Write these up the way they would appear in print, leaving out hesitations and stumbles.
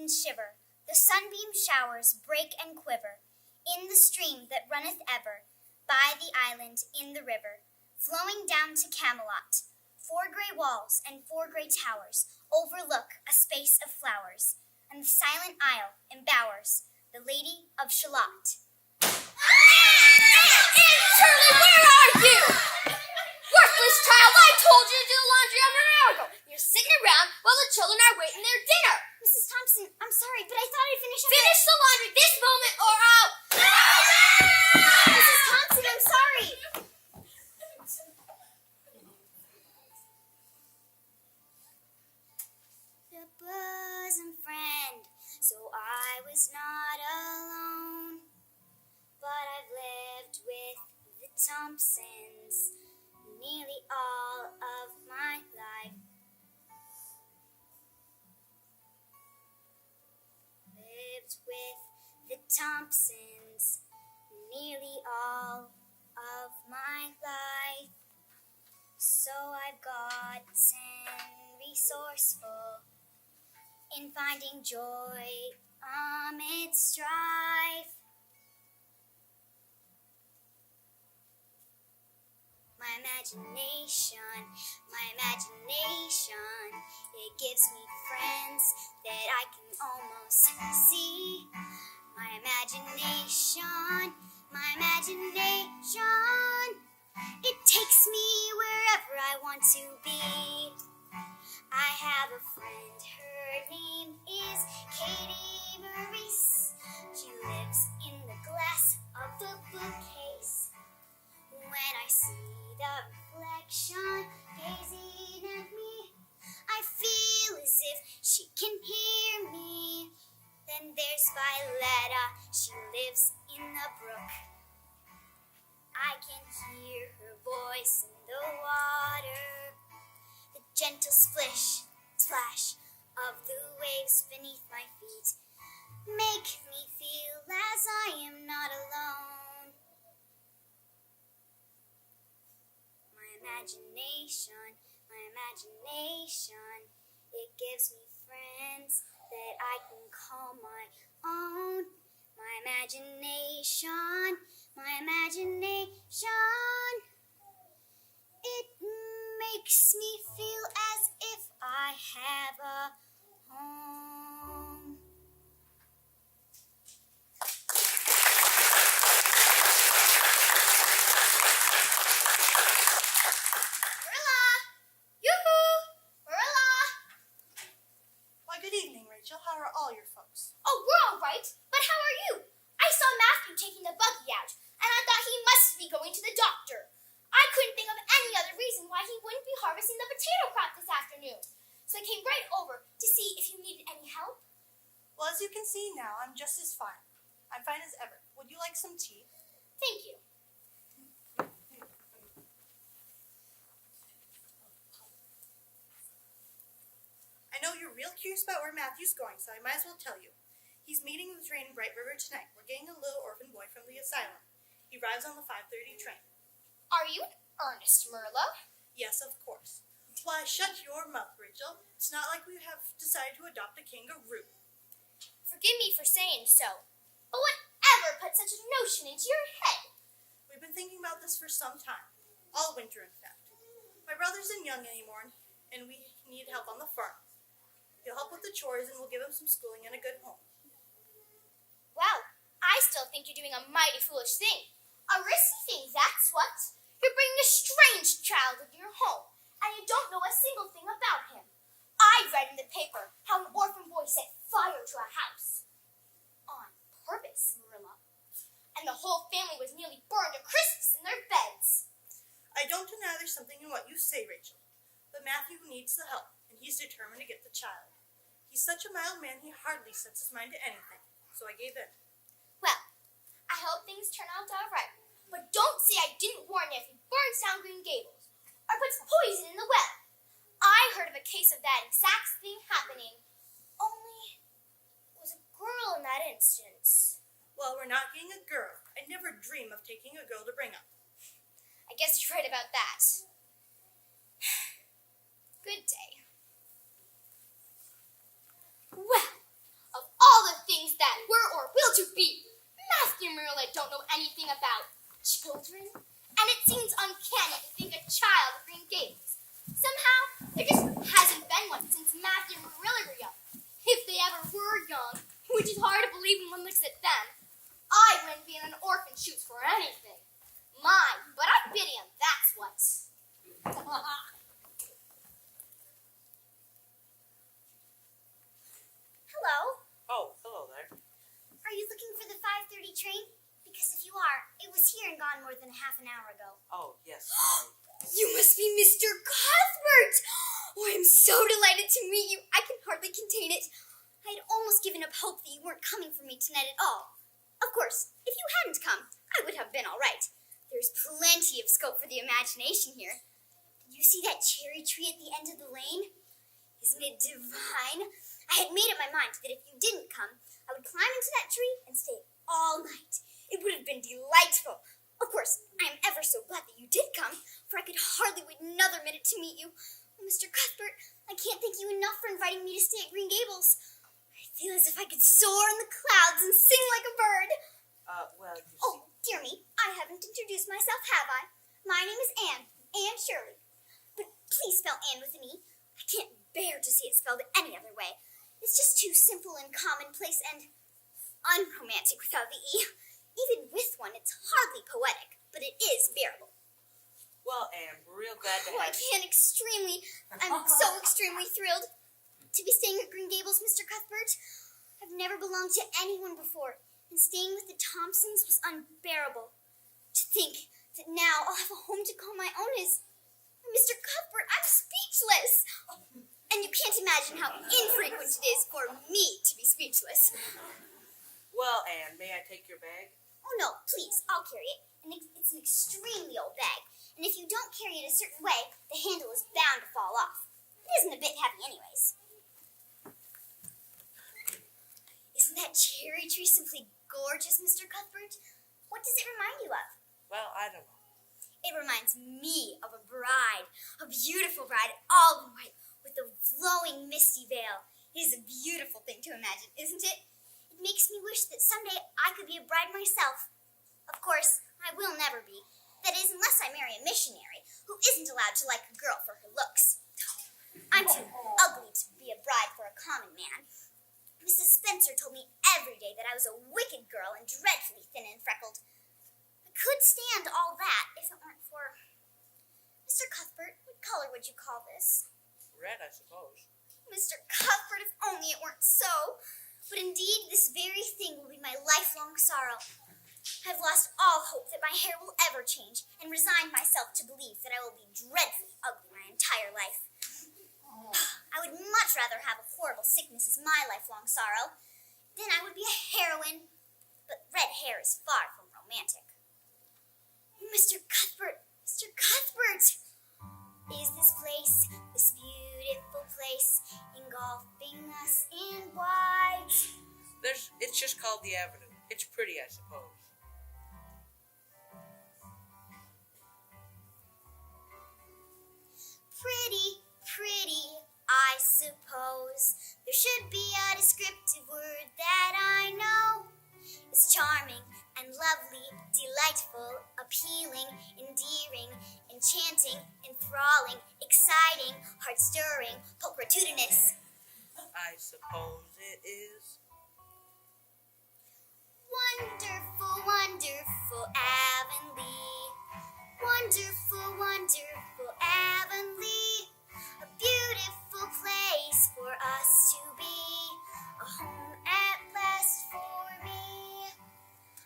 mountains shiver, the sunbeam showers break and quiver, in the stream that runneth ever, by the island in the river, flowing down to Camelot. 4 grey walls and 4 grey towers overlook a space of flowers, and the silent isle embowers the Lady of Shalott. Shirley, where are you? Worthless child, I told you to do the laundry over an hour ago. You're sitting around while the children are waiting their dinner. Mrs. Thompson, I'm sorry, but I thought I'd finish up. Finish the laundry this moment or I'll... Mrs. Thompson, I'm sorry. The bosom friend, so I was not alone, but I've lived with the Thompsons nearly all of my life. Lived with the Thompsons nearly all of my life. So I've gotten resourceful in finding joy amid strife. My imagination, it gives me friends that I can almost see. My imagination, it takes me wherever I want to be. I have a friend, her name is Katie Maurice. She lives in the glass of the bookcase. When I see the reflection gazing at me, I feel as if she can hear me. Then there's Violetta, she lives in the brook. I can hear her voice in the water, the gentle splish, splash of the waves beneath my feet make me feel as I am not alone. My imagination, it gives me friends that I can call my own. My imagination, it makes me feel as if I have a home. Marilla! Yoo-hoo! Marilla! Why, good evening, Rachel. How are all your folks? Oh, we're all right, but how are you? I saw Matthew taking the buggy out, and I thought he must be going to the doctor. I couldn't think of any other reason why he wouldn't be harvesting the potato crop this afternoon, so I came right over to see if you needed any help. Well, as you can see now, I'm just as fine. I'm fine as ever. Would you like some tea? Thank you. I know you're real curious about where Matthew's going, so I might as well tell you. He's meeting the train in Bright River tonight. We're getting a little orphan boy from the asylum. He arrives on the 5:30 train. Are you in earnest, Marilla? Yes, of course. Why, shut your mouth, Rachel. It's not like we have decided to adopt a kangaroo. Forgive me for saying so, but whatever put such a notion into your head? We've been thinking about this for some time. All winter, in fact. My brother isn't young anymore, and we need help on the farm. He'll help with the chores, and we'll give him some schooling and a good home. Well, I still think you're doing a mighty foolish thing. A risky thing, that's what. You're bringing a strange child into your home, and you don't know a single thing about him. I read in the paper how an orphan boy set fire to a house. On purpose, Marilla. And the whole family was nearly burned to crisps in their beds. I don't deny there's something in what you say, Rachel. But Matthew needs the help, and he's determined to get the child. He's such a mild man, he hardly sets his mind to anything. So I gave in. Well, I hope things turn out all right. But don't say I didn't warn you if he burns down Green Gables or puts poison in the well. I heard of a case of that exact thing happening. Only it was a girl in that instance. Well, we're not getting a girl. I'd never dream of taking a girl to bring up. I guess you're right about that. Good day. Well, a than half an hour ago. Oh, yes, sorry. You must be Mr. Cuthbert! Oh, I'm so delighted to meet you. I can hardly contain it. I had almost given up hope that you weren't coming for me tonight at all. Of course, if you hadn't come, I would have been all right. There's plenty of scope for the imagination here. Did you see that cherry tree at the end of the lane? Isn't it divine? I had made up my mind that if you didn't come, I would climb into that tree and stay all night. It would have been delightful. Of course, I am ever so glad that you did come, for I could hardly wait another minute to meet you. Oh, Mr. Cuthbert, I can't thank you enough for inviting me to stay at Green Gables. I feel as if I could soar in the clouds and sing like a bird. Well, you see... Oh, dear me, I haven't introduced myself, have I? My name is Anne, Anne Shirley. But please spell Anne with an E. I can't bear to see it spelled any other way. It's just too simple and commonplace and unromantic without the E. Even with one, it's hardly poetic, but it is bearable. Well, Anne, we're real glad to Oh, I have you. I'm so extremely thrilled to be staying at Green Gables, Mr. Cuthbert. I've never belonged to anyone before, and staying with the Thompsons was unbearable. To think that now I'll have a home to call my own is... Mr. Cuthbert, I'm speechless. And you can't imagine how infrequent it is for me to be speechless. Well, Anne, may I take your bag? Oh, no, please, I'll carry it. And it's an extremely old bag. And if you don't carry it a certain way, the handle is bound to fall off. It isn't a bit heavy anyways. Isn't that cherry tree simply gorgeous, Mr. Cuthbert? What does it remind you of? Well, I don't know. It reminds me of a bride, a beautiful bride, all in white, with a flowing misty veil. It is a beautiful thing to imagine, isn't it? It makes me wish that someday I could be a bride myself. Of course, I will never be. That is, unless I marry a missionary who isn't allowed to like a girl for her looks. I'm too ugly to be a bride for a common man. Mrs. Spencer told me every day that I was a wicked girl and dreadfully thin and freckled. I could stand all that if it weren't for... Mr. Cuthbert, what color would you call this? Red, I suppose. Mr. Cuthbert, if only it weren't so. But indeed, this very thing will be my lifelong sorrow. I've lost all hope that my hair will ever change, and resigned myself to believe that I will be dreadfully ugly my entire life. I would much rather have a horrible sickness as my lifelong sorrow. Then I would be a heroine. But red hair is far from romantic. Mr. Cuthbert! Mr. Cuthbert! Is this place, this beautiful place, engulfing us in white? It's just called the Avenue. It's pretty, I suppose. Pretty, pretty, I suppose. There should be a descriptive word that I know. It's charming and lovely, delightful, appealing, endearing, enchanting, enthralling, exciting, heart-stirring, pulchritudinous. I suppose it is. Wonderful, wonderful Avonlea. Wonderful, wonderful Avonlea. A beautiful place for us to be. A home at last for me.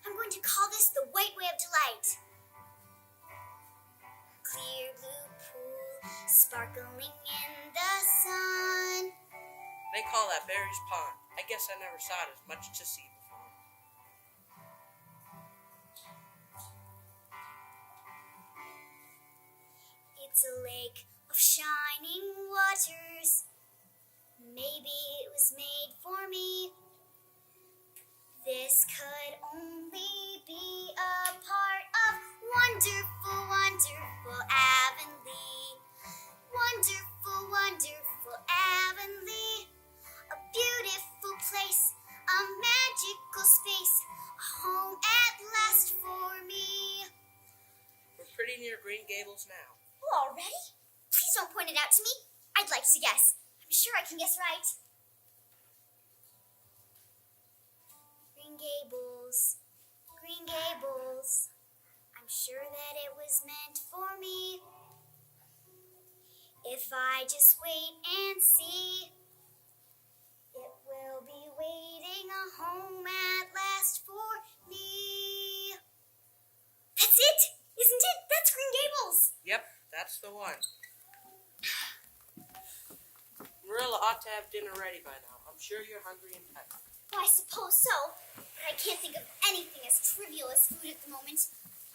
I'm going to call this the White Way of Delight. Clear blue pool, sparkling in the sun. They call that Barry's Pond. I guess I never saw it as much to see before. It's a lake of shining waters. Maybe it was made for me. This could only be a part of wonderful, wonderful Avonlea. Wonderful, wonderful Avonlea. A beautiful place, a magical space, a home at last for me. We're pretty near Green Gables now. Oh, already? Please don't point it out to me. I'd like to guess. I'm sure I can guess right. Green Gables, Green Gables. I'm sure that it was meant for me. If I just wait and see, it will be waiting a home at last for me. That's it! That's the one. Marilla ought to have dinner ready by now. I'm sure you're hungry and tired. Well, I suppose so. But I can't think of anything as trivial as food at the moment.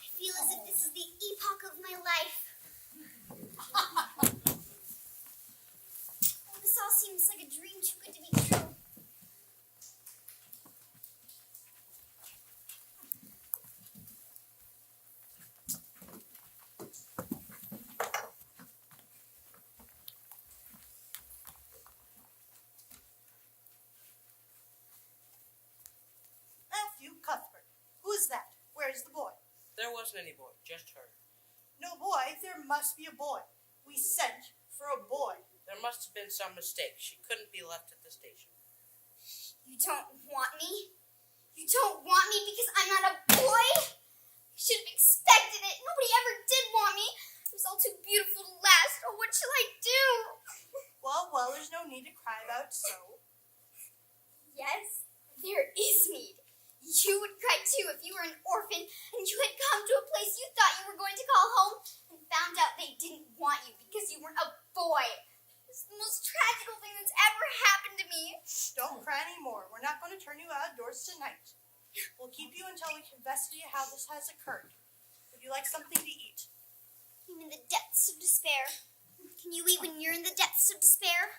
I feel as if this is the epoch of my life. Oh, this all seems like a dream too good to be true. Matthew Cuthbert. Who is that? Where is the boy? There wasn't any boy, just her. No boy, there must be a boy. We sent for a boy. There must have been some mistake. She couldn't be left at the station. You don't want me? You don't want me because I'm not a boy? You should have expected it. Nobody ever did want me. I was all too beautiful to last. Oh, what shall I do? Well, there's no need to cry about so. Yes, there is need. You would cry too if you were an orphan and you had come to a place you thought you were going to call home and found out they didn't want you because you weren't a boy. It's the most tragical thing that's ever happened to me. Don't cry anymore. We're not going to turn you outdoors tonight. We'll keep you until we can investigate how this has occurred. Would you like something to eat? I'm in the depths of despair. Can you eat when you're in the depths of despair?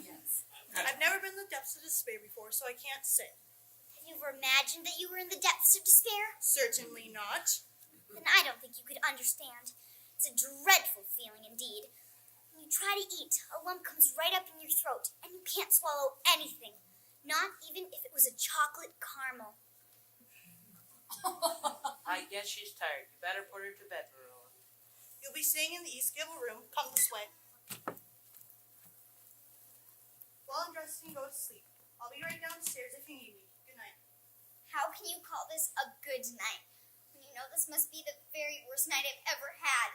Yes. I've never been in the depths of despair before, so I can't say. Have you ever imagined that you were in the depths of despair? Certainly not. Then I don't think you could understand. It's a dreadful feeling indeed. When you try to eat, a lump comes right up in your throat, and you can't swallow anything. Not even if it was a chocolate caramel. I guess she's tired. You better put her to bed, Marilla. You'll be staying in the East Gable room. Come this way. Well, I'm dressed and go to sleep. I'll be right downstairs if you need me. Good night. How can you call this a good night? When you know this must be the very worst night I've ever had.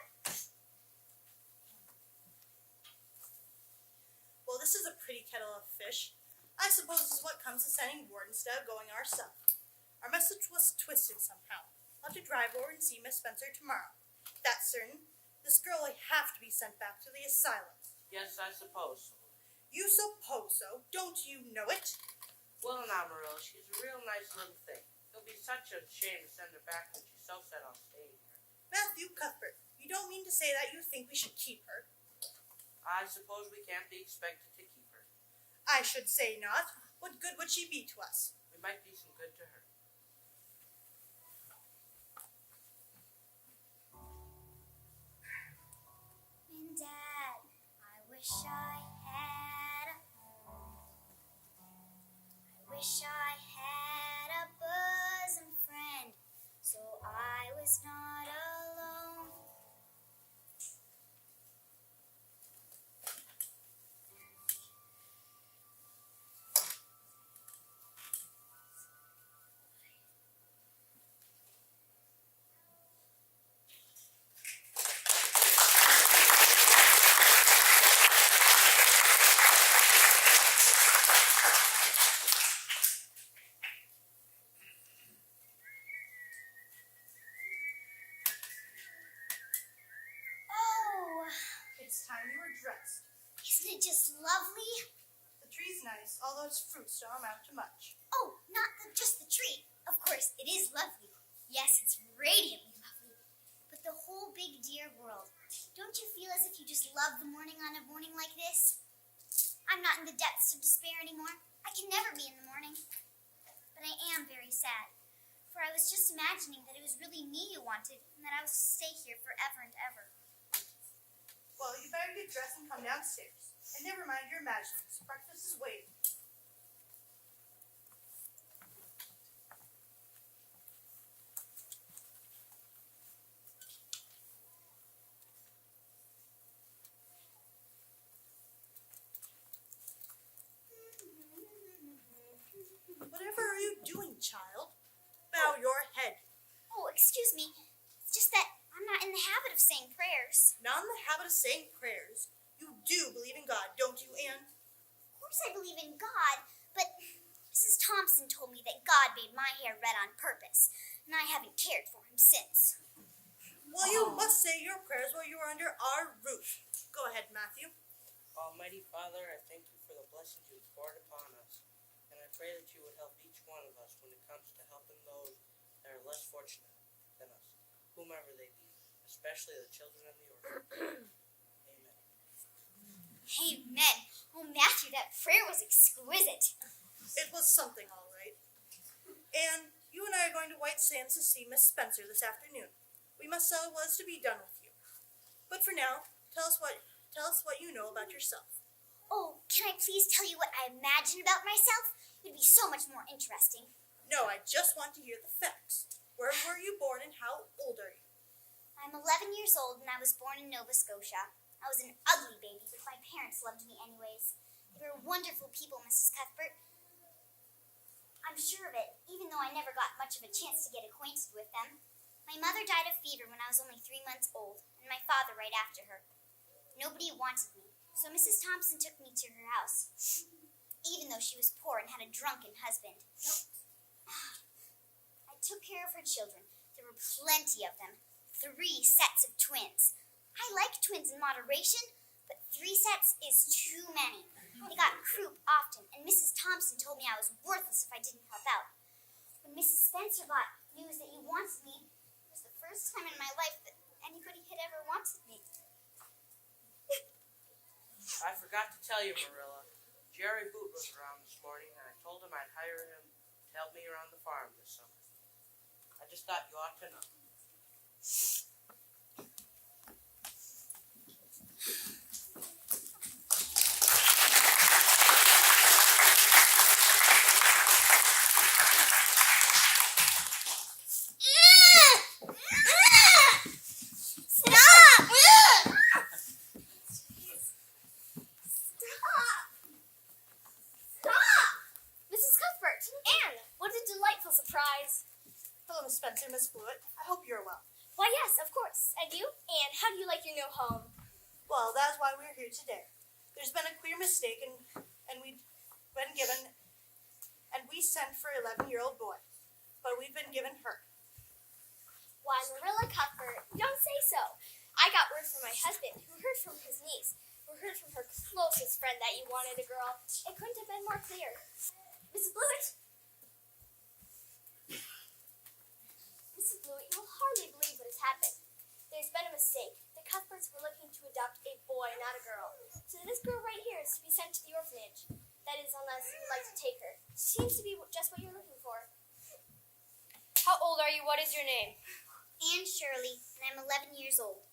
Well, this is a pretty kettle of fish. I suppose this is what comes of sending word instead of going ourselves. Our message was twisted somehow. I'll have to drive over and see Miss Spencer tomorrow. That's certain. This girl will have to be sent back to the asylum. Yes, I suppose so. You suppose so? Don't you know it? Well, now, Marilla, she's a real nice little thing. It'll be such a shame to send her back when she's so set on staying here. Matthew Cuthbert, you don't mean to say that you think we should keep her? I suppose we can't be expected to keep her. I should say not. What good would she be to us? We might be some good to her. And Dad, I wish I had a home. I wish I had a bosom friend, so I was not alone. Oh, It's time you were dressed. isn't it just lovely? The tree's nice, although its fruits don't amount to much. Oh, not just the tree. Of course, it is lovely. Yes, it's radiantly lovely. But the whole big dear world. Don't you feel as if you just love the morning on a morning like this? I'm not in the depths of despair anymore. I can never be in the morning. But I am very sad. For I was just imagining that it was really me you wanted and that I was to stay here forever and ever. Well, you better get dressed and come downstairs. And never mind your imaginings. Breakfast is waiting. Whatever are you doing, child? Bow your head. Oh, excuse me. It's just that I'm not in the habit of saying prayers. Not in the habit of saying prayers. You do believe in God, don't you, Anne? Of course I believe in God, but Mrs. Thompson told me that God made my hair red on purpose, and I haven't cared for him since. Well, you must say your prayers while you are under our roof. Go ahead, Matthew. Almighty Father, I thank you for the blessings you poured upon us, and I pray that you would help each one of us when it comes to helping those that are less fortunate than us, whomever they be, especially the children and the orphans. Amen. Amen. Oh, Matthew, that prayer was exquisite. It was something, all right. And you and I are going to White Sands to see Miss Spencer this afternoon. We must settle what is to be done with you. But for now, tell us what you know about yourself. Oh, can I please tell you what I imagine about myself? It would be so much more interesting. No, I just want to hear the facts. Where were you born and how old are you? I'm 11 years old and I was born in Nova Scotia. I was an ugly baby, but my parents loved me anyways. They were wonderful people, Mrs. Cuthbert. I'm sure of it, even though I never got much of a chance to get acquainted with them. My mother died of fever when I was only 3 months old, and my father right after her. Nobody wanted me, so Mrs. Thompson took me to her house, even though she was poor and had a drunken husband. I took care of her children. There were plenty of them. 3 sets of twins. I like twins in moderation, but 3 sets is too many. They got croup often, and Mrs. Thompson told me I was worthless if I didn't help out. When Mrs. Spencer got news that you wanted me, it was the first time in my life that anybody had ever wanted me. I forgot to tell you, Marilla. Jerry Boot was around this morning, and I told him I'd hire him to help me around the farm this summer. I just thought you ought to know. Surprise. Hello, Miss Spencer, Miss Blewett. I hope you're well. Why, yes, of course. And you? And how do you like your new home? Well, that's why we're here today. There's been a clear mistake, and we've been given, and we sent for 11-year-old boy, but we've been given her. Why, Marilla Cuthbert, don't say so. I got word from my husband, who heard from his niece, who heard from her closest friend that you wanted a girl. It couldn't have been more clear. Mrs. Blewett? Mrs. Blewett, you will hardly believe what has happened. There's been a mistake. The Cuthberts were looking to adopt a boy, not a girl. So this girl right here is to be sent to the orphanage. That is, unless you'd like to take her. She seems to be just what you're looking for. How old are you? What is your name? Anne Shirley, and I'm 11 years old.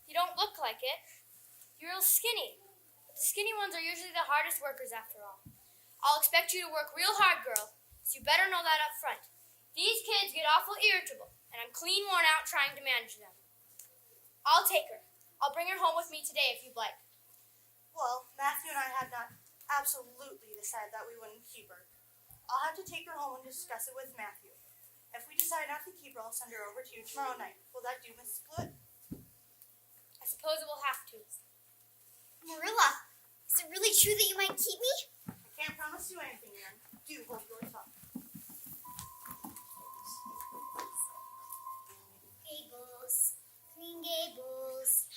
You don't look like it. You're real skinny. But the skinny ones are usually the hardest workers after all. I'll expect you to work real hard, girl, so you better know that up front. These kids get awful irritable, and I'm clean worn out trying to manage them. I'll take her. I'll bring her home with me today if you'd like. Well, Matthew and I had not absolutely decided that we wouldn't keep her. I'll have to take her home and discuss it with Matthew. If we decide not to keep her, I'll send her over to you tomorrow night. Will that do, Mrs. Blewett? I suppose it will have to. Marilla, is it really true that you might keep me? I can't promise you anything, Anne. Do hold your tongue. Gables, Green Gables,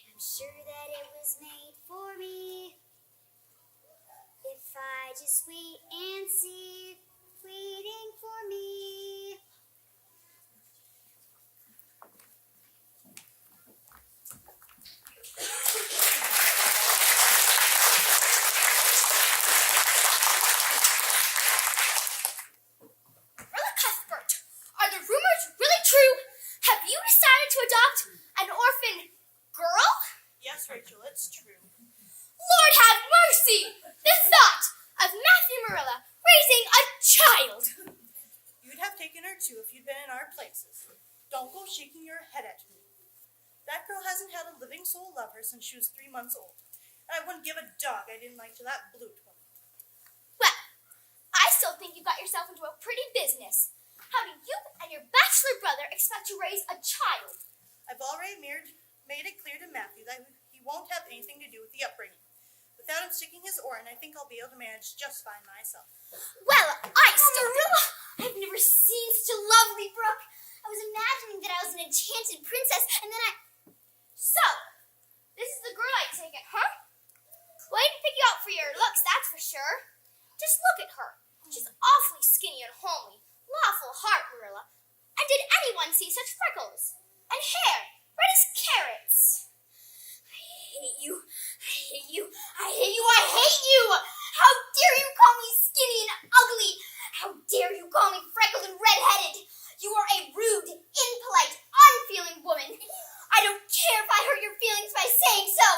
I'm sure that it was made for me. If I just wait and see, waiting for me. Marilla Cuthbert, are the rumors really true? Have you decided to adopt an orphan girl? Yes, Rachel, it's true. Lord have mercy! The thought of Matthew Marilla raising a child! You'd have taken her too if you'd been in our places. Don't go shaking your head at me. That girl hasn't had a living soul love her since she was 3 months old. And I wouldn't give a dog I didn't like to that Blewett woman. Well, I still think you got yourself into a pretty business. How do you and your bachelor brother expect to raise a child? I've already made it clear to Matthew that he won't have anything to do with the upbringing. Without him sticking his oar in, I think I'll be able to manage just fine myself. Well, I still... Marilla, I've never seen such a lovely brook. I was imagining that I was an enchanted princess, and then So, this is the girl I take it, huh? Well, I didn't pick you out for your looks, that's for sure. Just look at her. She's awfully skinny and homely. Lawful heart, Marilla. And did anyone see such freckles? And hair, red as carrots. I hate you. I hate you. I hate you. I hate you. How dare you call me skinny and ugly? How dare you call me freckled and red-headed? You are a rude, impolite, unfeeling woman. I don't care if I hurt your feelings by saying so.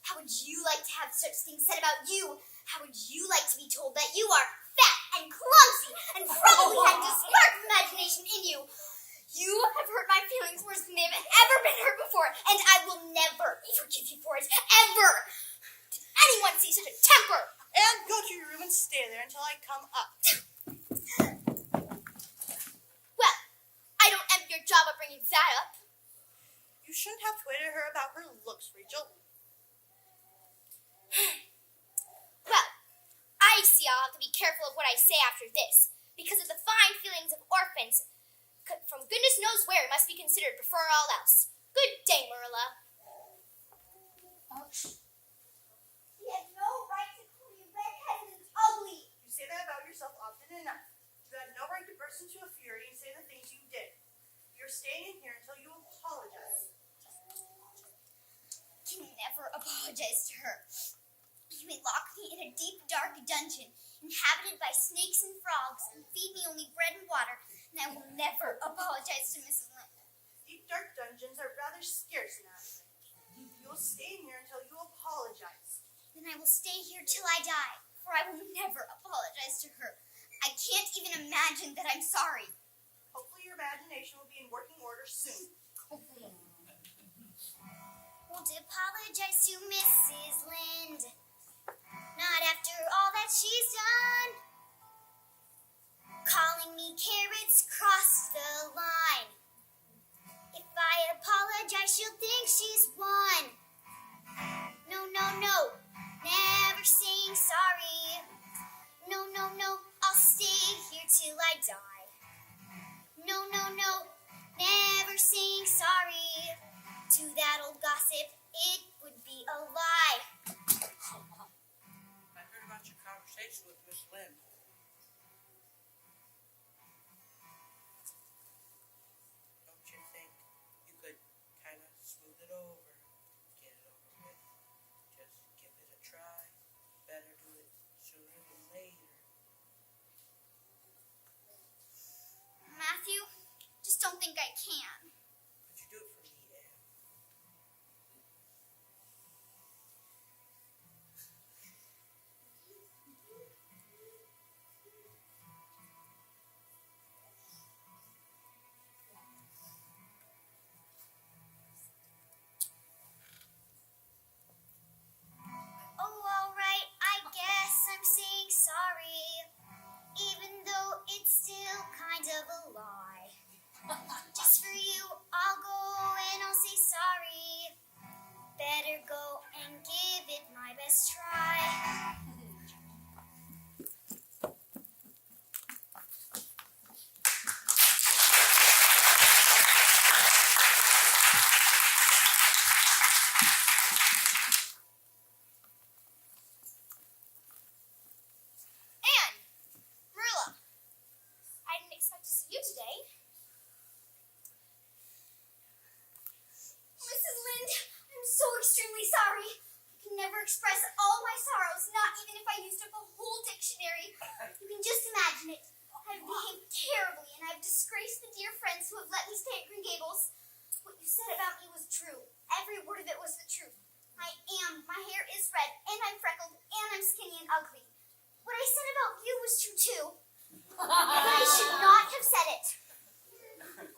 How would you like to have such things said about you? How would you like to be told that you are fat and clumsy and probably had a spark of imagination in you? You have hurt my feelings worse than they've ever been hurt before, and I will never forgive you for it, ever. Did anyone see such a temper? And go to your room and stay there until I come up. Well, I don't envy your job of bringing that up. You shouldn't have twitted her about her looks, Rachel. Well, I see I'll have to be careful of what I say after this, because of the fine feelings of orphans from goodness knows where must be considered before all else. Good day, Marilla. he had no right to call you red-headed and ugly. You say that about yourself often enough. You had no right to burst into a fury and say the things you did. You're staying in here until you apologize. I can never apologize to her. You may lock me in a deep, dark dungeon, inhabited by snakes and frogs, and feed me only bread and water, and I will never apologize to Mrs. Lynde. Deep, dark dungeons are rather scarce now. You'll stay in here until you apologize. Then I will stay here till I die, for I will never apologize to her. I can't even imagine that I'm sorry. Hopefully your imagination will be in working order soon. Won't apologize to Mrs. Lynde. Not after all that she's done. Calling me carrots crossed the line. If I apologize, she'll think she's won. No, no, no, never saying sorry. No, no, no, I'll stay here till I die. No, no, no, never saying sorry. To that old gossip, it would be a lie. I heard about your conversation with Miss Lynde. Don't you think you could kind of smooth it over, get it over with? Just give it a try. Better do it sooner than later. Matthew, just don't think I can. Could you do it for me, Anne? Oh, all right, I guess I'm saying sorry, even though it's still kind of a lie. Just for you, I'll go and I'll say sorry. Better go and give it my best try. Anne! Marilla! I didn't expect to see you today. Mrs. Lynde, I'm so extremely sorry. I can never express all my sorrows, not even if I used up a whole dictionary. You can just imagine it. I've behaved terribly, and I've disgraced the dear friends who have let me stay at Green Gables. What you said about me was true. Every word of it was the truth. My hair is red, and I'm freckled, and I'm skinny and ugly. What I said about you was true too. But I should not have said it.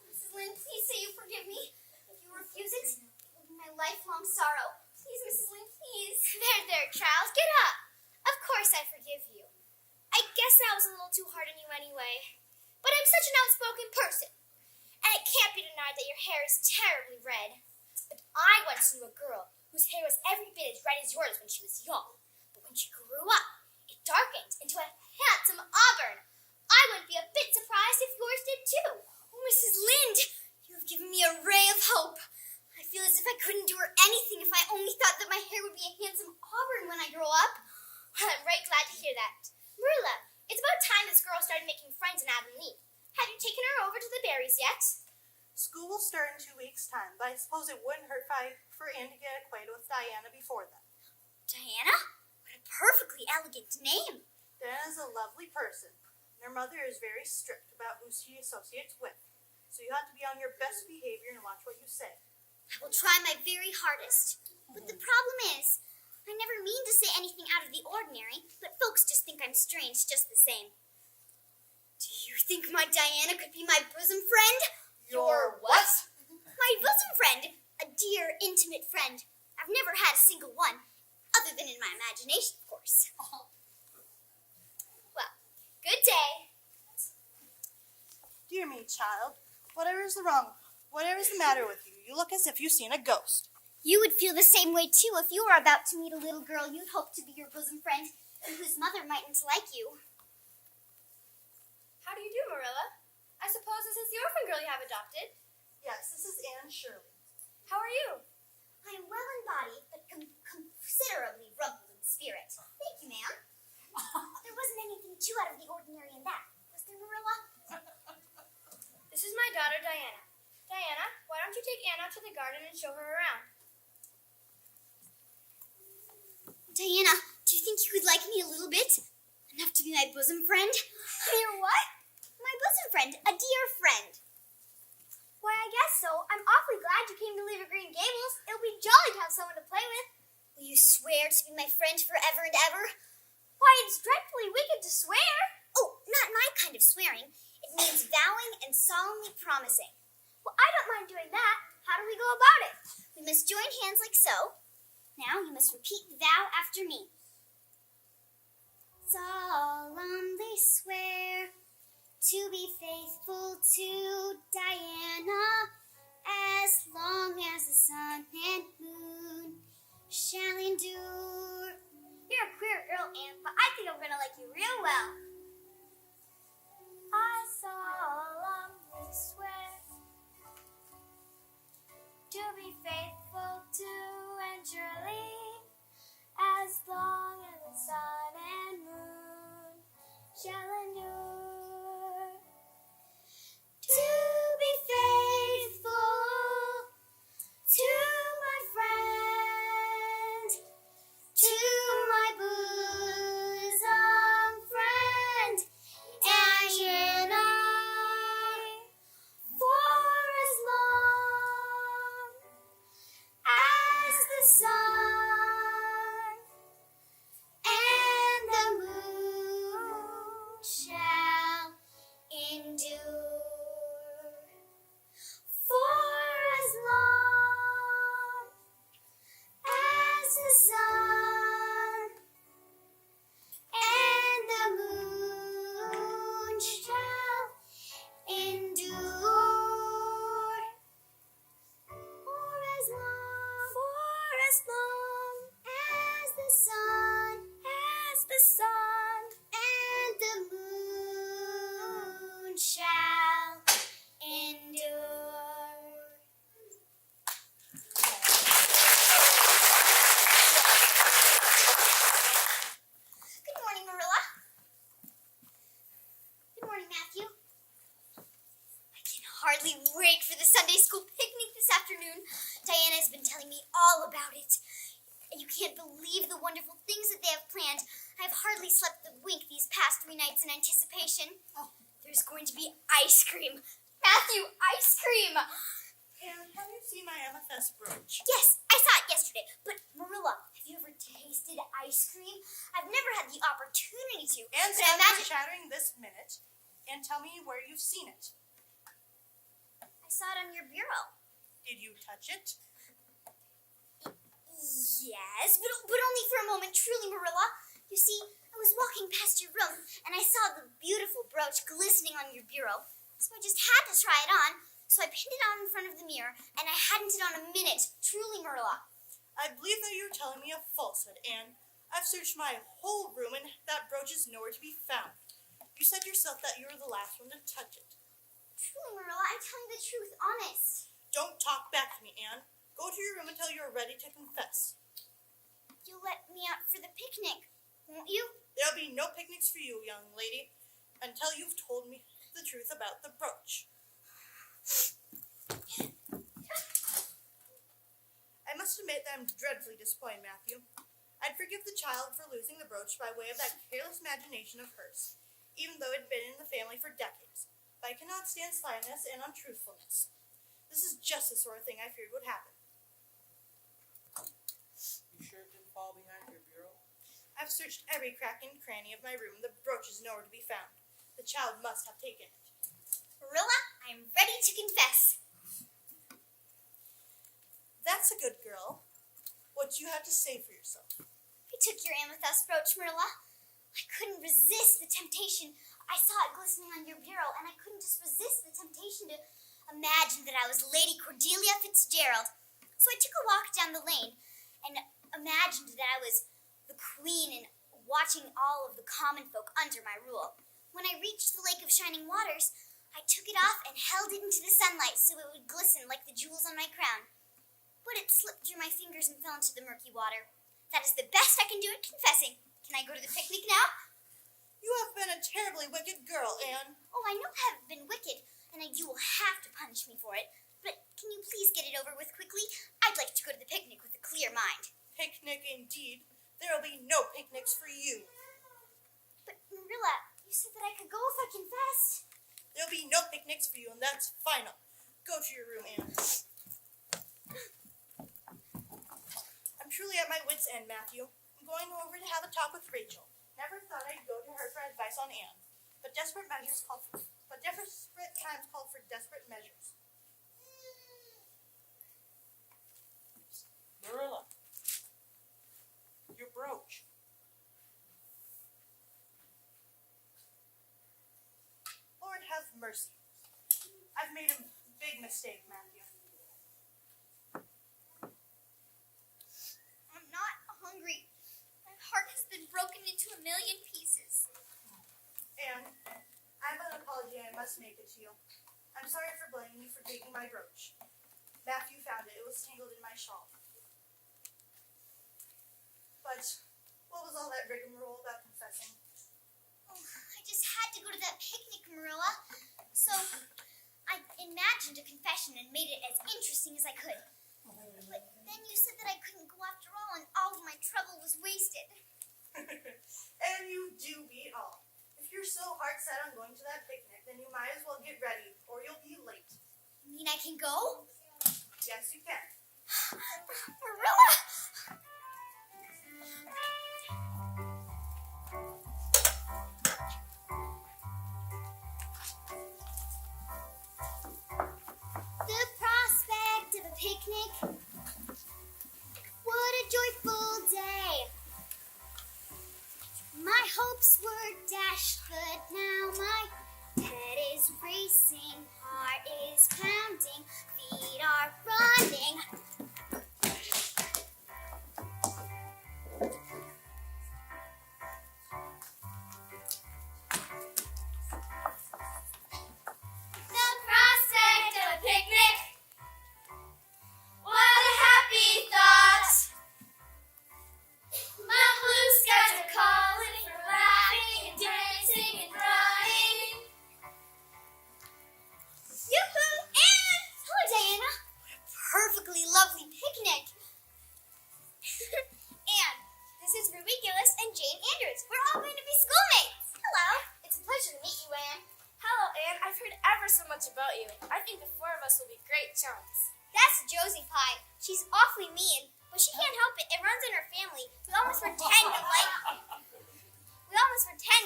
Mrs. Lynde, please say you forgive me. If you refuse it, it will be my lifelong sorrow. Please, Mrs. Lynde, please. There, Charles, get up. Of course I forgive you. I guess I was a little too hard on you anyway. But I'm such an outspoken person. And it can't be denied that your hair is terribly red. But I once knew a girl whose hair was every bit as red as yours when she was young. But when she grew up, it darkened into a handsome auburn. I wouldn't be a bit surprised if yours did too. Oh, Mrs. Lynde, you have given me a ray of hope. I feel as if I couldn't endure anything if I only thought that my hair would be a handsome auburn when I grow up. I'm right glad to hear that. Marilla, it's about time this girl started making friends in Avonlea. Have you taken her over to the berries yet? School will start in 2 weeks' time, but I suppose it wouldn't hurt for Anne to get acquainted with Diana before then. Diana? What a perfectly elegant name. Diana's a lovely person, and her mother is very strict about who she associates with. So you have to be on your best behavior and watch what you say. I will try my very hardest. But the problem is, I never mean to say anything out of the ordinary, but folks just think I'm strange just the same. Do you think my Diana could be my bosom friend? Your what? My bosom friend. A dear, intimate friend. I've never had a single one, other than in my imagination, of course. Well, good day. Dear me, child, whatever is the matter with you? You look as if you've seen a ghost. You would feel the same way, too, if you were about to meet a little girl you'd hope to be your bosom friend, and whose mother mightn't like you. How do you do, Marilla? I suppose this is the orphan girl you have adopted. Yes, this is Anne Shirley. How are you? I am well in body, but considerably rumpled in spirit. Thank you, ma'am. There wasn't anything too out of the ordinary in that, was there, Marilla? This is my daughter, Diana. Diana, why don't you take Anne out to the garden and show her around? Diana, do you think you could like me a little bit? Enough to be my bosom friend? Your what? My bosom friend, a dear friend. Why, I guess so. I'm awfully glad you came to live at Green Gables. It'll be jolly to have someone to play with. Will you swear to be my friend forever and ever? Why, it's dreadfully wicked to swear. Oh, not my kind of swearing. It means vowing and solemnly promising. Well, I don't mind doing that. How do we go about it? We must join hands like so. Now you must repeat the vow after me. Solemnly swear to be faithful to Diana as long as the sun and moon shall endure. You're a queer girl, Anne, but I think I'm going to like you real well. I solemnly swear to be faithful to and surely as long as the sun and moon shall endure. To be faithful to my friend, to my bosom friend, and I, for as long as the sun and the moon shall endure. For as long as the sun and the moon shall endure. For as long as the sun and the moon shall endure. Good morning, Marilla. Good morning, Matthew. I can hardly wait for the Sunday school picnic this afternoon. Diana has been telling me all about it. You can't believe the wonderful things that they have planned. I have hardly slept a wink these past 3 nights in anticipation. There's going to be ice cream. Matthew, ice cream! Anne, have you seen my amethyst brooch? Yes, I saw it yesterday. But Marilla, have you ever tasted ice cream? I've never had the opportunity to. And but I stop imagine chattering this minute and tell me where you've seen it. I saw it on your bureau. Did you touch it? Yes, but only for a moment, truly, Marilla. You see, I was walking past your room, and I saw the beautiful brooch glistening on your bureau, so I just had to try it on. So I pinned it on in front of the mirror, and I hadn't it on a minute, truly, Marilla. I believe that you're telling me a falsehood, Anne. I've searched my whole room, and that brooch is nowhere to be found. You said yourself that you were the last one to touch it. Truly, Marilla, I'm telling the truth, honest. Don't talk back to me, Anne. Go to your room until you're ready to confess. You'll let me out for the picnic, won't you? There'll be no picnics for you, young lady, until you've told me the truth about the brooch. I must admit that I'm dreadfully disappointed, Matthew. I'd forgive the child for losing the brooch by way of that careless imagination of hers, even though it had been in the family for decades. But I cannot stand slyness and untruthfulness. This is just the sort of thing I feared would happen. You sure it didn't fall behind your bureau? I've searched every crack and cranny of my room. The brooch is nowhere to be found. The child must have taken it. Marilla, I'm ready to confess. That's a good girl. What do you have to say for yourself? I took your amethyst brooch, Marilla. I couldn't resist the temptation. I saw it glistening on your bureau, and I couldn't just resist the temptation to imagine that I was Lady Cordelia Fitzgerald. So I took a walk down the lane and imagined that I was the queen and watching all of the common folk under my rule. When I reached the Lake of Shining Waters, I took it off and held it into the sunlight so it would glisten like the jewels on my crown. But it slipped through my fingers and fell into the murky water. That is the best I can do at confessing. Can I go to the picnic now? You have been a terribly wicked girl, Anne. Oh, I know I haven't been wicked, and you will have to punish me for it. But can you please get it over with quickly? I'd like to go to the picnic with a clear mind. Picnic indeed. There will be no picnics for you. But Marilla, you said that I could go if I confessed. There will be no picnics for you, and that's final. Go to your room, Anne. I'm truly at my wit's end, Matthew. I'm going over to have a talk with Rachel. Never thought I'd go to her for advice on Anne. But desperate times call for desperate measures. Marilla, your brooch. Lord have mercy. I've made a big mistake, Matthew. I'm not hungry. My heart has been broken into a million pieces. Anne, I have an apology I must make it to you. I'm sorry for blaming you for taking my brooch. Matthew found it. It was tangled in my shawl. But what was all that rigmarole about confessing? Oh, I just had to go to that picnic, Marilla. So I imagined a confession and made it as interesting as I could. But then you said that I couldn't go after all, and all of my trouble was wasted. And you do beat all. If you're so hard set on going to that picnic, then you might as well get ready, or you'll be late. You mean I can go? Yes, you can. Marilla! The prospect of a picnic. What a joyful day. My hopes were dashed, but now my head is racing, heart is pounding, feet are running. The prospect of a picnic. What a happy thought. My blue skies are calling for laughing and dancing and running. Yoo-hoo, Anne! Hello, Diana. Perfectly lovely picnic. Anne, this is Ruby Gillis and Jane Andrews. We're all going to be schoolmates. Hello. It's a pleasure to meet you, Anne. Hello, Anne. I've heard ever so much about you. I think the four of us will be great chums. That's Josie Pye. She's awfully mean, but she can't help it. It runs in her family. We almost pretend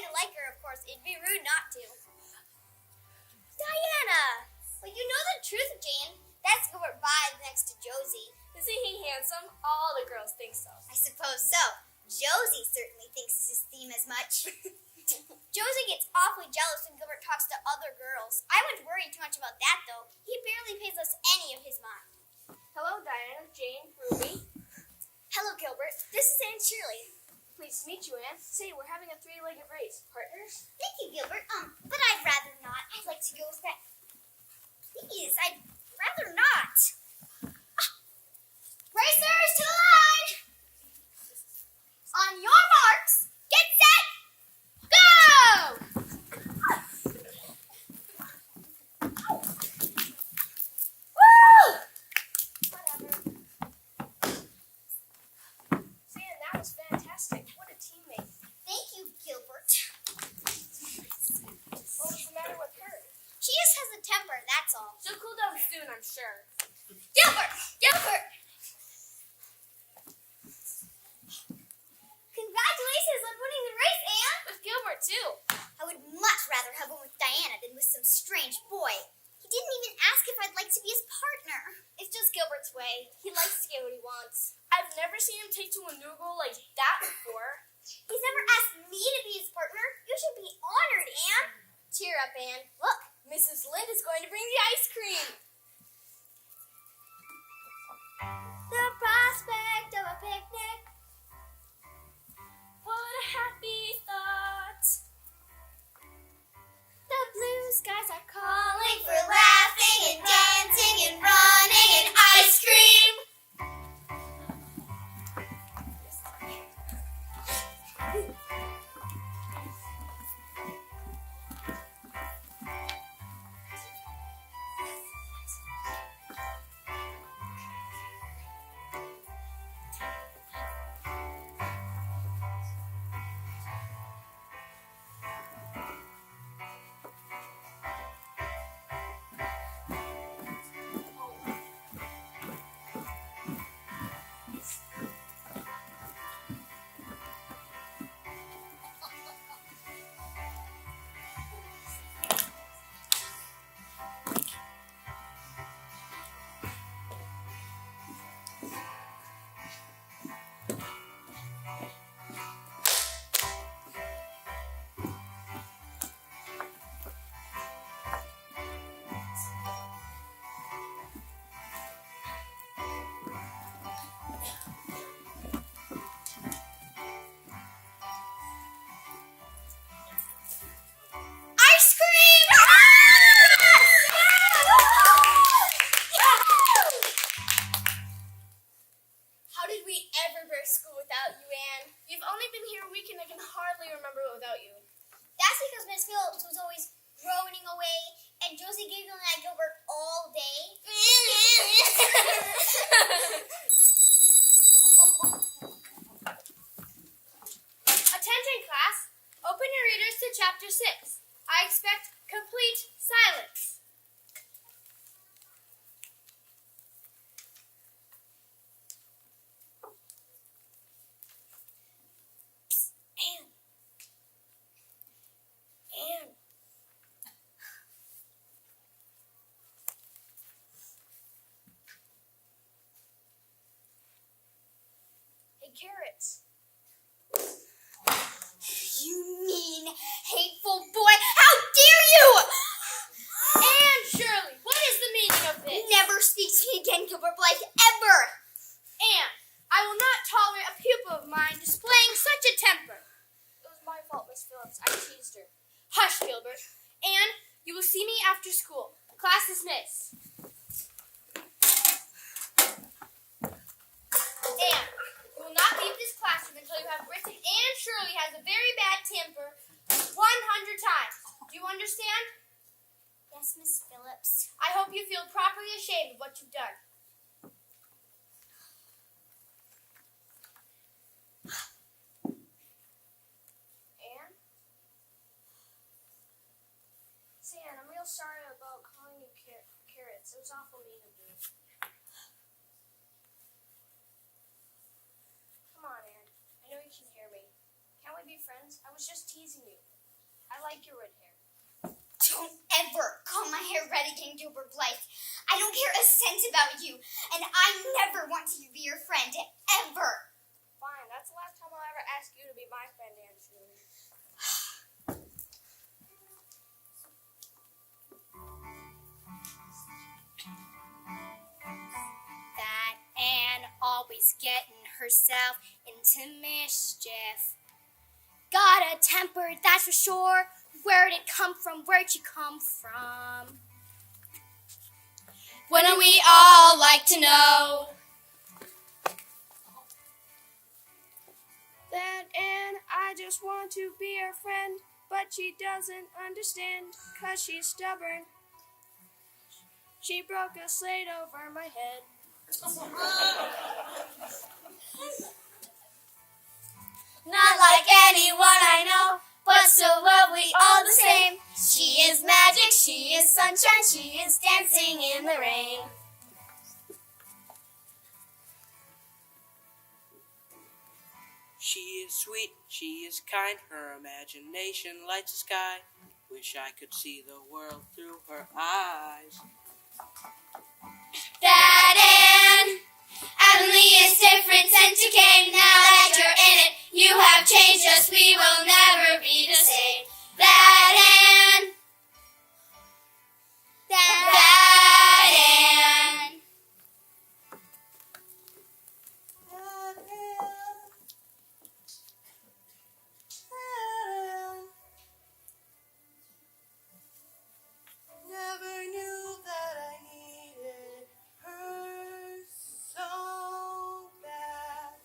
to like her, of course. It'd be rude not to. Diana! Well, you know the truth, Jane. That's Gilbert Blythe next to Josie. Isn't he handsome? All the girls think so. I suppose so. Josie certainly thinks his theme as much. Josie gets awfully jealous when Gilbert talks to other girls. I wouldn't worry too much about that, though. He barely pays us any of his mind. Hello, Diana, Jane, Ruby. Hello, Gilbert. This is Anne Shirley. Pleased to meet you, Anne. Say, we're having a three-legged race. Partners? Thank you, Gilbert. But I'd rather not. I'd like to go with that Please, I'd rather not. Racers to the line! On your marks, get set, go! Woo! Whatever. Sam, that was fantastic. What a teammate. Thank you, Gilbert. What was the matter with her? She just has a temper, that's all. She'll cool down soon, I'm sure. Gilbert! Gilbert! Congratulations on winning the race, Anne! With Gilbert, too. I would much rather have won with Diana than with some strange boy. He didn't even ask if I'd like to be his partner. It's just Gilbert's way. He likes to get what he wants. I've never seen him take to a new girl like that before. He's never asked me to be his partner. You should be honored, Anne. Cheer up, Anne. Look, Mrs. Lind is going to bring the ice cream. The prospect of a picnic. What a happy thought. The blue skies are calling for laughing and dancing and running and ice cream. Ice cream! How did we ever bear school without you, Anne? You've only been here a week and I can hardly remember it without you. That's because Miss Phillips was always droning away and Josie giggling at Gilbert all day. Attention, class. Open your readers to chapter 6. I expect complete silence. Anne. Anne. Hey, Carrots. You mean hateful boy. How dare you! Anne Shirley, what is the meaning of this? Never speak to me again, Gilbert Blythe, ever! Anne, I will not tolerate a pupil of mine displaying such a temper. It was my fault, Miss Phillips. I teased her. Hush, Gilbert. Anne, you will see me after school. Class dismissed. Anne, you will not leave this classroom until you have written Anne Shirley has a very bad temper 100 times. Do you understand? Yes, Miss Phillips. I hope you feel properly ashamed of what you've done. Anne? Say, Anne, I'm real sorry about calling you Carrots. It was awful mean of me. Come on, Anne. I know you can hear me. Can't we be friends? I was just teasing you. I like your red hair. Don't ever call my hair red again, Gilbert Blythe. I don't care a cent about you, and I never want to be your friend, ever. Fine, that's the last time I'll ever ask you to be my friend, Anne Shirley. That Anne always getting herself into mischief. Got a temper, that's for sure. Where'd it come from? Where'd you come from? Wouldn't we all like to know? That Anne, I just want to be her friend, but she doesn't understand, 'cause she's stubborn. She broke a slate over my head. Not like anyone I know, but so lovely all the same. She is magic, she is sunshine, she is dancing in the rain. She is sweet, she is kind, her imagination lights the sky. Wish I could see the world through her eyes. That Anne, Avonlea is different since you came. Now that you're in it, you have changed us. We will never be the same. That Anne, that Anne. Never knew that I needed her so bad.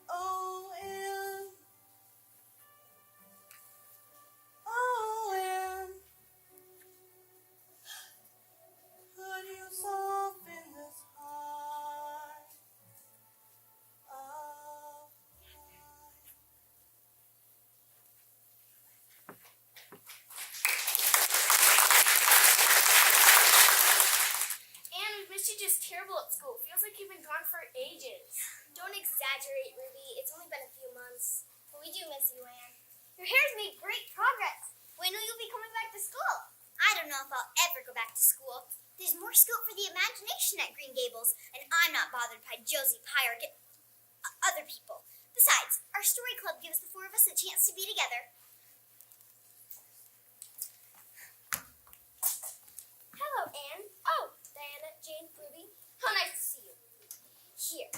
Oh, Anne. Oh, Anne. Could you soften this heart of mine? Anne, we've missed you just terrible at school. Feels like you've been gone for ages. Don't exaggerate, Ruby. It's only been a few months. But we do miss you, Anne. Your hair's made great progress. When will you be coming back to school? I don't know if I'll ever go back to school. There's more scope for the imagination at Green Gables, and I'm not bothered by Josie Pye or other people. Besides, our story club gives the four of us a chance to be together. Hello, Anne. Oh, Diana, Jane, Ruby. How nice to see you. Here.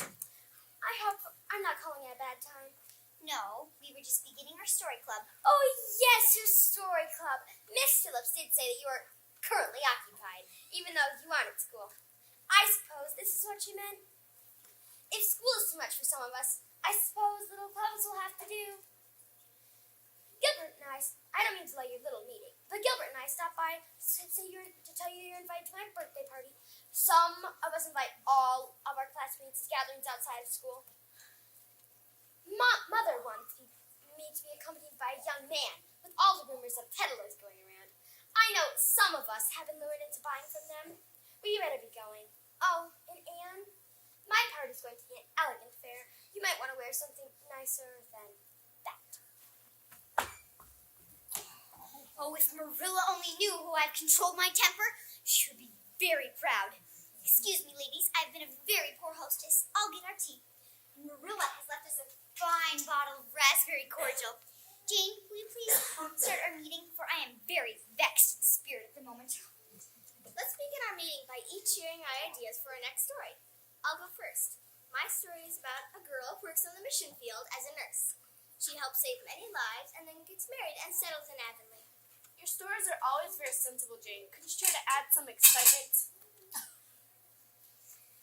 I hope I'm not calling it a bad time. No, we were just beginning our story club. Oh, yes, your story club. Miss Phillips did say that you are currently occupied, even though you aren't at school. I suppose this is what you meant. If school is too much for some of us, I suppose little clubs will have to do. Gilbert and I don't mean to let your little meeting, but Gilbert and I stopped by to tell you you're invited to my birthday party. Some of us invite all of our classmates to gatherings outside of school. Mother wants me to be accompanied by a young man, with all the rumors of peddlers going around. I know some of us have been lured into buying from them. We better be going. Oh, and Anne, my party's going to be an elegant affair. You might want to wear something nicer than that. Oh, if Marilla only knew how I've controlled my temper, she would be very proud. Excuse me, ladies, I've been a very poor hostess. I'll get our tea. And Marilla has left us a fine bottle of raspberry cordial. Jane, will you please start our meeting, for I am very vexed in spirit at the moment. Let's begin our meeting by each sharing our ideas for our next story. I'll go first. My story is about a girl who works on the mission field as a nurse. She helps save many lives and then gets married and settles in Avonlea. Your stories are always very sensible, Jane. Could you try to add some excitement?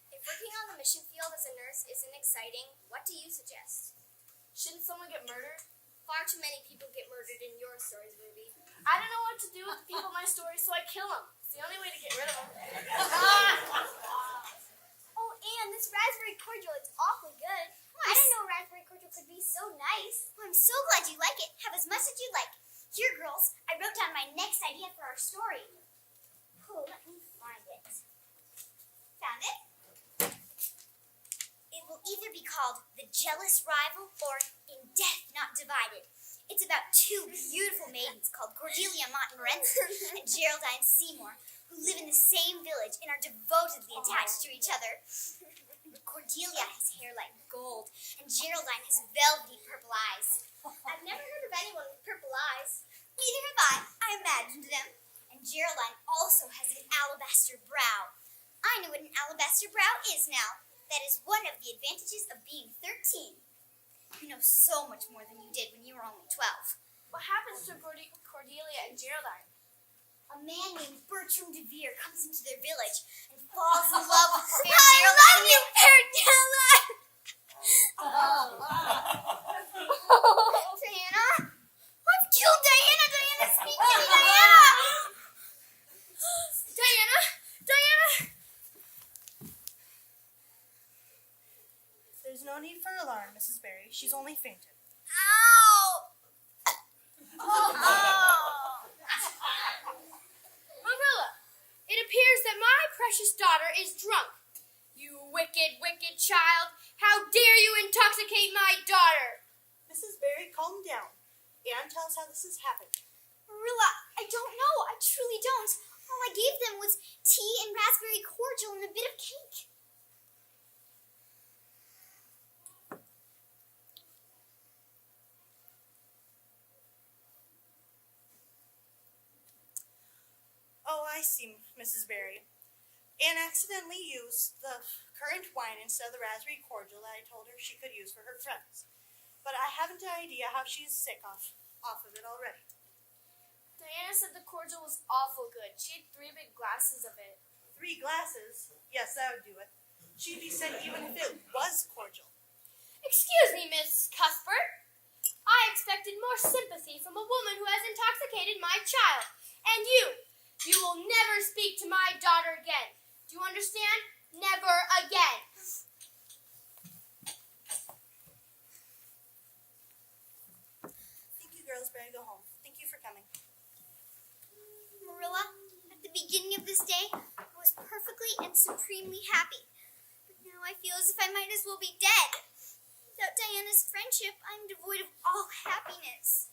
If working on the mission field as a nurse isn't exciting, what do you suggest? Shouldn't someone get murdered? Far too many people get murdered in your stories, Ruby. I don't know what to do with the people in my story, so I kill them. It's the only way to get rid of them. Oh, Anne, this raspberry cordial is awfully good. I didn't know raspberry cordial could be so nice. Well, I'm so glad you like it. Have as much as you like. Here, girls, I wrote down my next idea for our story. Oh, let me find it. Found it? It will either be called The Jealous Rival or In Death Not Divided. It's about two beautiful maidens called Cordelia Montmorency and Geraldine Seymour, who live in the same village and are devotedly attached to each other. Cordelia has hair like gold, and Geraldine has velvety purple eyes. I've never heard of anyone with purple eyes. Neither have I. I imagined them. And Geraldine also has an alabaster brow. I know what an alabaster brow is now. That is one of the advantages of being 13. You know so much more than you did when you were only 12. What happens to Cordelia and Geraldine? A man named Bertram DeVere comes into their village and falls in love with Fair Geraldine. I love you, Fair Geraldine! Diana? I've killed Diana! Diana, speak to me, Diana! Diana! Diana! There's no need for alarm, Mrs. Barry. She's only fainted. Ow! Marilla, it appears that my precious daughter is drunk. You wicked, wicked child. How dare you intoxicate my daughter? Mrs. Barry, calm down. Anne, tell us how this has happened. Marilla, I don't know. I truly don't. All I gave them was tea and raspberry cordial and a bit of cake. Oh, I see, Mrs. Barry. Anne accidentally used the currant wine instead of the raspberry cordial that I told her she could use for her friends. But I haven't an idea how she is sick off of it already. Diana said the cordial was awful good. She had 3 big glasses of it. 3 glasses? Yes, that would do it. She'd be sick even if it was cordial. Excuse me, Miss Cuthbert. I expected more sympathy from a woman who has intoxicated my child. And you will never speak to my daughter again. Do you understand? Never again. Thank you, girls. Better go home. Thank you for coming. Marilla, at the beginning of this day, I was perfectly and supremely happy. But now I feel as if I might as well be dead. Without Diana's friendship, I'm devoid of all happiness.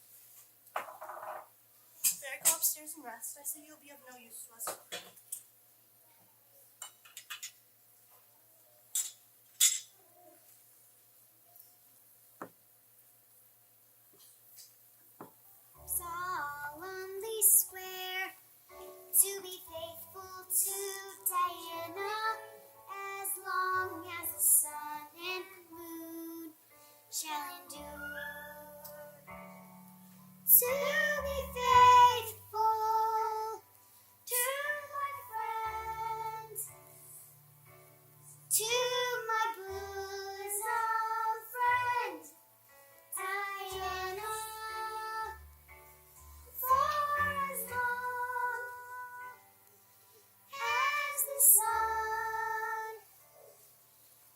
There, go upstairs and rest. I said you'll be of no use to us. Solemnly swear to be faithful to Diana as long as the sun and moon shall endure. To be faithful to my friends, to my bosom friend, Diana, for as long as the sun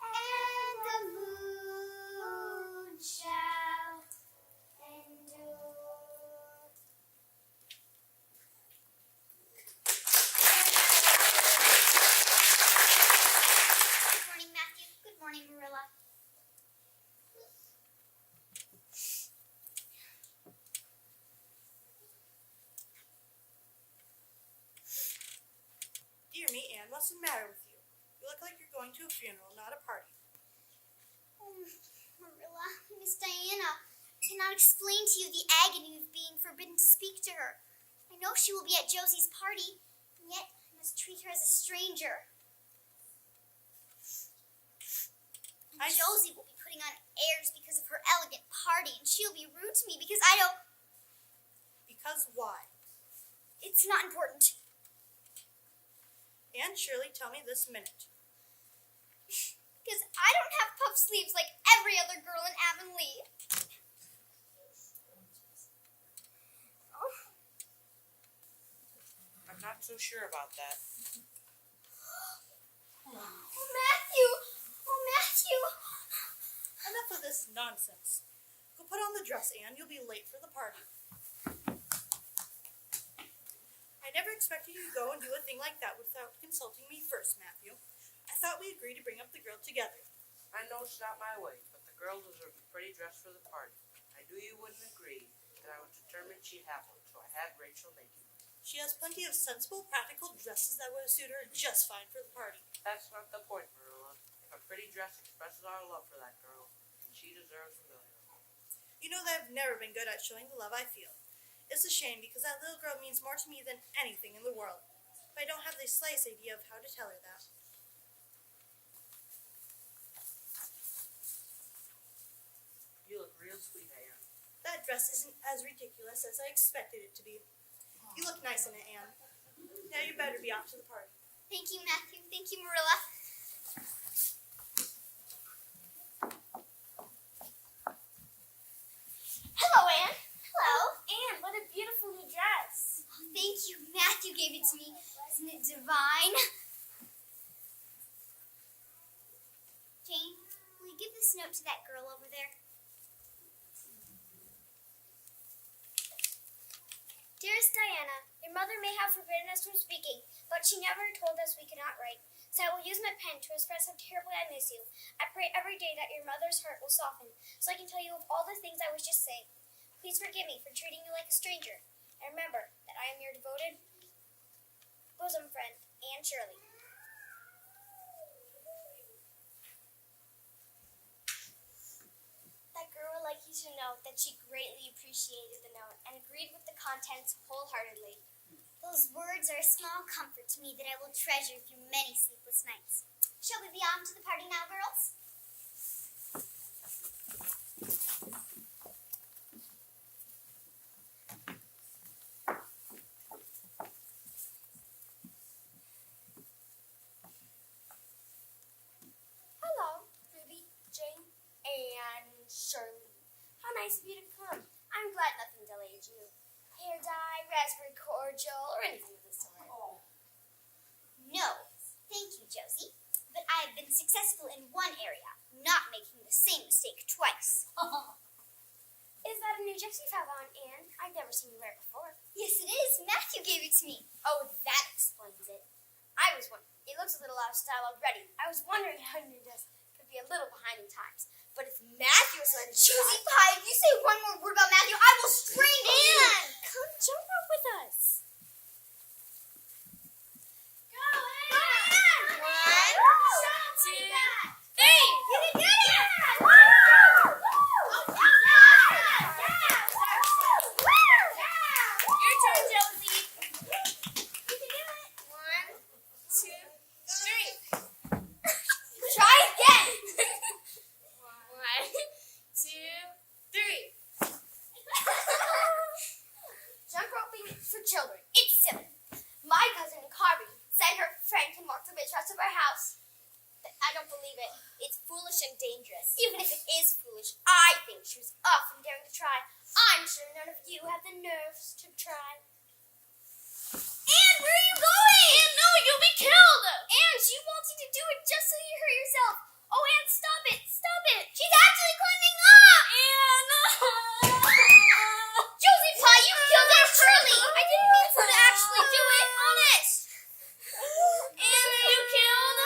and the moon shall endure. Good morning, Matthew. Good morning, Marilla. Dear me, Anne, what's the matter with you? You look like you're going to a funeral, not a party. Oh, Marilla, Miss Diana, I cannot explain to you the agony of being forbidden to speak to her. I know she will be at Josie's party, and yet I must treat her as a stranger. And Josie will be putting on airs because of her elegant party, and she'll be rude to me because I don't... Because why? It's not important. Anne Shirley, tell me this minute. Because I don't have puff sleeves like every other girl in Avonlea. I'm not so sure about that. Oh, Matthew! Oh, Matthew! Enough of this nonsense. Go put on the dress, Anne. You'll be late for the party. I never expected you to go and do a thing like that without consulting me first, Matthew. I thought we agreed to bring up the girl together. I know it's not my way, but the girl deserves a pretty dress for the party. I knew you wouldn't agree, and I was determined she'd have one, so I had Rachel make it. She has plenty of sensible, practical dresses that would suit her just fine for the party. That's not the point, Marilla. If a pretty dress expresses our love for that girl, then she deserves a million. You know that I've never been good at showing the love I feel. It's a shame because that little girl means more to me than anything in the world. But I don't have the slightest idea of how to tell her that. You look real sweet, Anne. That dress isn't as ridiculous as I expected it to be. You look nice in it, Anne. Now you better be off to the party. Thank you, Matthew. Thank you, Marilla. Hello, Anne. Hello. Anne, what a beautiful new dress. Thank you. Matthew gave it to me. Isn't it divine? Jane, will you give this note to that girl over there? Dearest Diana, your mother may have forbidden us from speaking, but she never told us we could not write. So I will use my pen to express how terribly I miss you. I pray every day that your mother's heart will soften, so I can tell you of all the things I wish to say. Please forgive me for treating you like a stranger, and remember that I am your devoted bosom friend, Anne Shirley. That girl would like you to know that she greatly appreciated the note and agreed with the contents wholeheartedly. Those words are a small comfort to me that I will treasure through many sleepless nights. Shall we be on to the party now, girls? Hello, Ruby, Jane, and Shirley. How nice of you to come. I'm glad nothing delayed you. Hair dye, raspberry cordial, or anything of the sort. No, thank you, Josie. But I have been successful in one area, not making the same mistake twice. Is that a new dress you have on, Anne? I've never seen you wear it before. Yes, it is. Matthew gave it to me. Oh, that explains it. It looks a little out of style already. I was wondering how your dress could be a little behind in times. But if Matthew was wearing Josie Pye, if you say one more word about Matthew, I will strangle you. Anne, come jump rope with us. Go, Anne! 1, 2, 3. You can do it. Your turn, Josie. You can do it. 1, 2, 3. Try again. 1, 2, 3. Jump roping for children. It's silly. My cousin Carby said her friend can walk the ridge rest of our house. I don't believe it. It's foolish and dangerous. Even if it is foolish, I think she was off and daring to try. I'm sure none of you have the nerves to try. Anne, where are you going? Anne, no, you'll be killed. Anne, she wants you to do it just so you hurt yourself. Oh, Anne, stop it. Stop it. She's actually climbing up. Anne. Josie Pye, you killed Aunt Shirley. I didn't mean for her to actually do it. Honest. Anne, are you killed?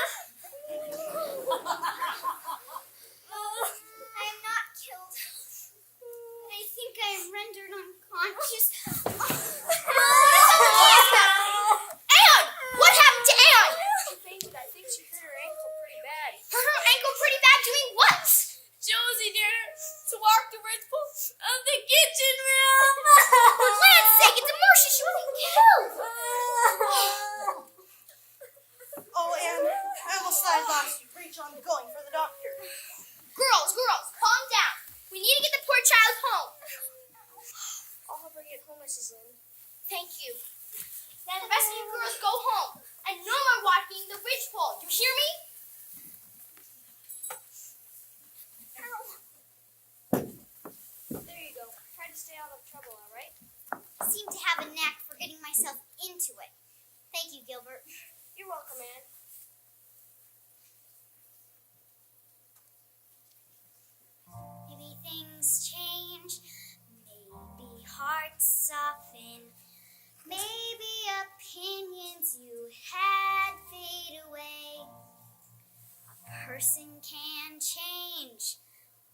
I am not killed. I think I am rendered unconscious. Anne! What happened to Anne? She fainted. I think she hurt her ankle pretty bad. Hurt her ankle pretty bad doing what? Josie, dear, to walk the ritual of the kitchen room. For land's sake, it's a mercy she wasn't killed. Oh, Anne, I almost thought I lost you. Rachel, I'm going for the doctor. Girls, calm down. We need to get the poor child home. I'll help her get home, Mrs. Lynn. Thank you. Now the rest of you girls go home. And no more walking the ridgepole. You hear me? There you go. Try to stay out of trouble, all right? I seem to have a knack for getting myself into it. Thank you, Gilbert. You're welcome, Anne. Maybe things change. Maybe hearts soften. Maybe opinions you had fade away. A person can change.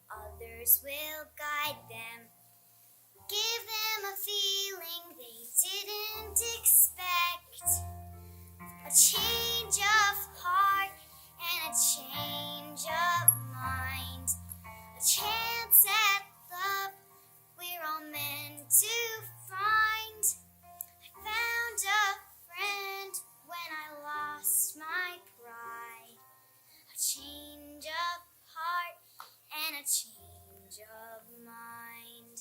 Others will guide them. Give them a feeling they didn't expect. A change of heart and a change of mind. A chance at love we're all meant to find. I found a friend when I lost my pride. A change of heart and a change of mind.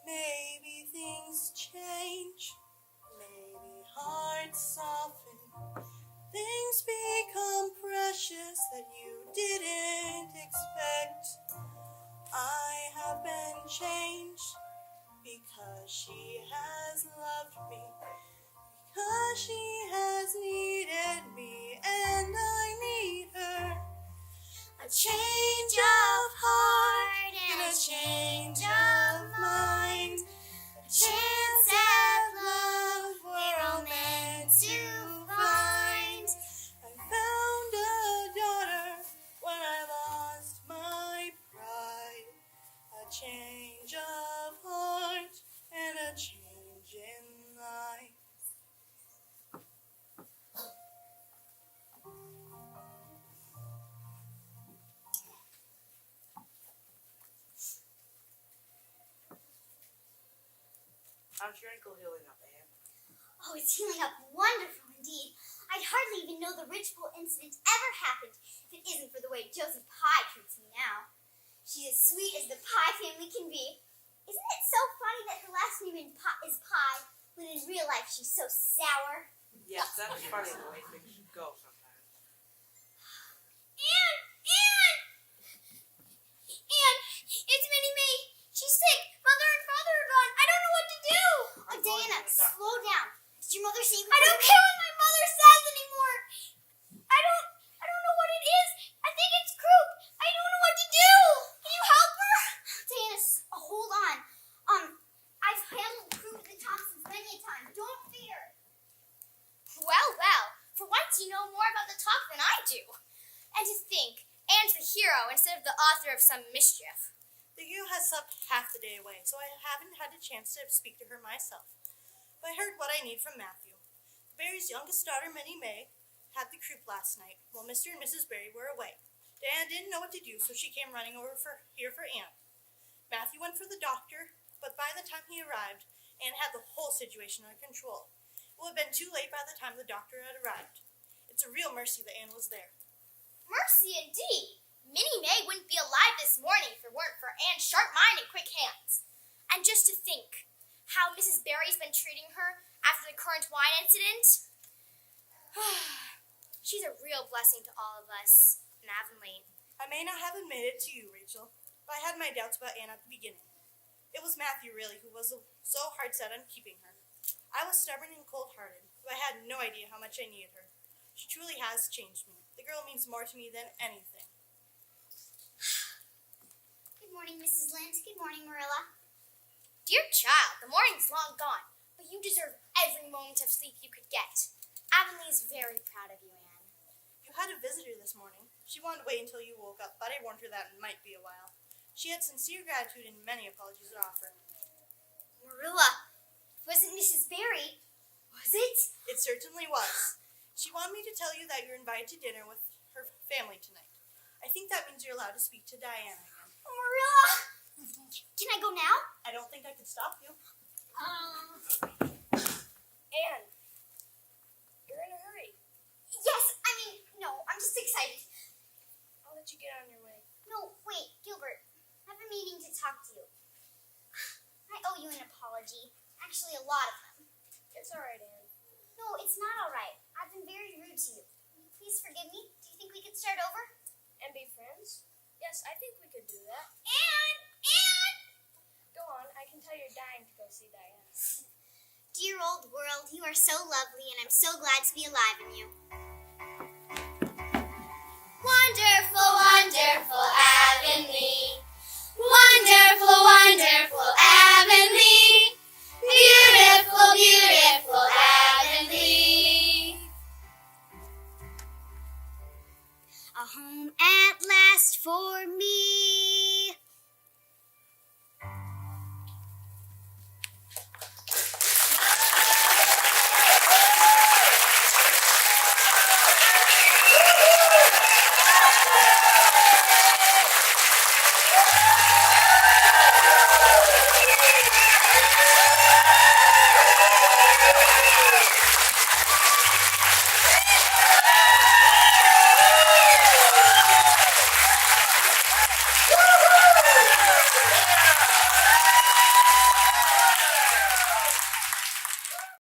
Maybe things because she has loved me, because she has needed me, and I need her. A change of heart and a change of mind. A chance at love we're all meant to find. I found a daughter when I lost my pride. A change of heart and a change in life. How's your ankle healing up, Anne? Oh, it's healing up wonderful indeed. I'd hardly even know the Ridgepole incident ever happened if it isn't for the way Josie Pye treats me now. She's as sweet as the Pye family can be. Isn't it so funny that her last name is Pye, when in real life she's so sour? Yes, that is funny the way things go sometimes. Anne! Anne! Anne! It's Minnie May! She's sick! Mother and Father are gone! I don't know what to do! I'm going Diana, to the doctor. slow down. Did your mother say you I don't care what my mother says anymore! I don't know what it is. I think it's croup. I don't know what to do! Can you help her? Diana, hold on. I've handled croup and the toxins many a time. Don't fear. Well, well, for once you know more about the talk than I do. And to think, Anne's the hero instead of the author of some mischief. The hero has slept half the day away, so I haven't had a chance to speak to her myself. But I heard what I need from Matthew. Barry's youngest daughter, Minnie May, had the croup last night while Mr. and Mrs. Barry were away. Diana didn't know what to do, so she came running over here for Anne. Matthew went for the doctor, but by the time he arrived, Anne had the whole situation under control. It would have been too late by the time the doctor had arrived. It's a real mercy that Anne was there. Mercy indeed. Minnie May wouldn't be alive this morning if it weren't for Anne's sharp mind and quick hands. And just to think how Mrs. Barry's been treating her after the current wine incident. She's a real blessing to all of us in Avonlea. I may not have admitted it to you, Rachel, but I had my doubts about Anne at the beginning. It was Matthew, really, who was so hard-set on keeping her. I was stubborn and cold-hearted, but I had no idea how much I needed her. She truly has changed me. The girl means more to me than anything. Good morning, Mrs. Lind. Good morning, Marilla. Dear child, the morning's long gone, but you deserve every moment of sleep you could get. Avonlea is very proud of you, Anne. You had a visitor this morning. She wanted to wait until you woke up, but I warned her that it might be a while. She had sincere gratitude and many apologies to offer. Marilla, wasn't Mrs. Barry, was it? It certainly was. She wanted me to tell you that you're invited to dinner with her family tonight. I think that means you're allowed to speak to Diana again. Marilla! Can I go now? I don't think I could stop you. Anne, you're in a hurry. Yes, no, I'm just excited. I'll let you get on your way. No, wait, Gilbert. I have a meeting to talk to you. I owe you an apology. Actually, a lot of them. It's all right, Anne. No, it's not all right. I've been very rude to you. Will you please forgive me? Do you think we could start over? And be friends? Yes, I think we could do that. Anne! Go on, I can tell you're dying to go see Diana. Dear old world, you are so lovely, and I'm so glad to be alive in you. Wonderful, wonderful Avonlea. Wonderful, wonderful Avonlea. Beautiful, beautiful Avonlea. A home at last for me.